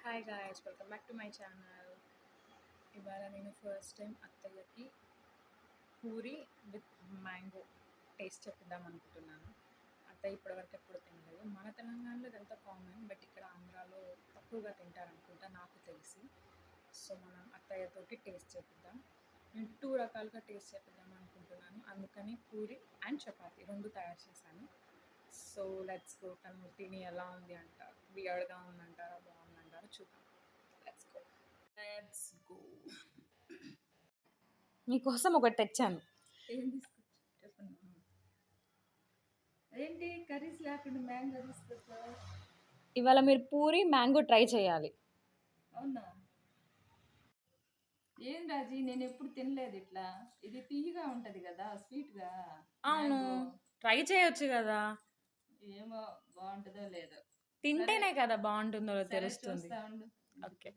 Hi guys, welcome back to my channel. ఇవాళ నేను first time అత్తయ్యకి పూరి విత్ మ్యాంగో టేస్ట్ చెప్పిద్దాం అనుకుంటున్నాను. అత్తయ్య ఇప్పటివరకు ఎప్పుడు తినలేదు. మన తెలంగాణలో ఇదంతా కామన్, బట్ ఇక్కడ ఆంధ్రాలో తక్కువగా తింటారనుకుంటా నాకు తెలిసి. సో మనం అత్తయ్యతోటి టేస్ట్ చేపిద్దాం. నేను 2 రకాలుగా టేస్ట్ చేపిద్దాం అనుకుంటున్నాను. అందుకని పూరి అండ్ చపాతి రెండు తయారు చేశాను. So let's go. తను తిని ఎలా ఉంది అంటారు, వియర్డ్గా ఉందంటారా, బాగుందంటారా చూద్దాం. Let's go. మీకోసం ఒకటి తెచ్చాను. ఏం తీసుకొచ్చి చెప్పండి. ఏంటి కర్రీస్ లేకుండా మ్యాంగో తీసుకొచ్చా? ఇవాళ మీరు పూరి మ్యాంగో ట్రై చేయాలి. అవునా? ఏం రాజీ, నేను ఎప్పుడు తినలేదు ఇట్లా. ఇది తీయగా ఉంటది కదా, స్వీట్గా. అవును, ట్రై చేయొచ్చు కదా. ఏమో బాగుంటుందో లేదో, తింటేనే కదా బాగుంటుందో తెలుస్తుంది. చూస్తా ఉండు. ఓకే,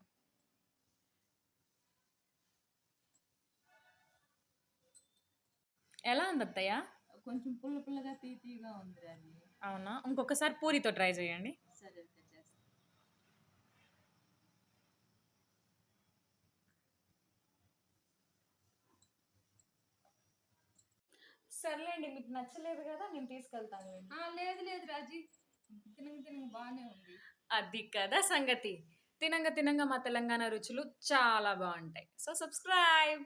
ఎలా ఉంది అత్తయ్య? కొంచెం పుల్ల పుల్లగా తీయగా ఉంది రాజీ. అవునా, ఇంకొకసారి పూరితో ట్రై చేయండి. సరే చేస్తా. సర్లేండి, మీకు నచ్చలేదు కదా, నేను తీసుకెళ్తాను. లేదు లేదు రాజీ, తినగా బాగానే ఉంది. అది కదా సంగతి. తినంగా తినంగా మా తెలంగాణ రుచులు చాలా బాగుంటాయి. So subscribe.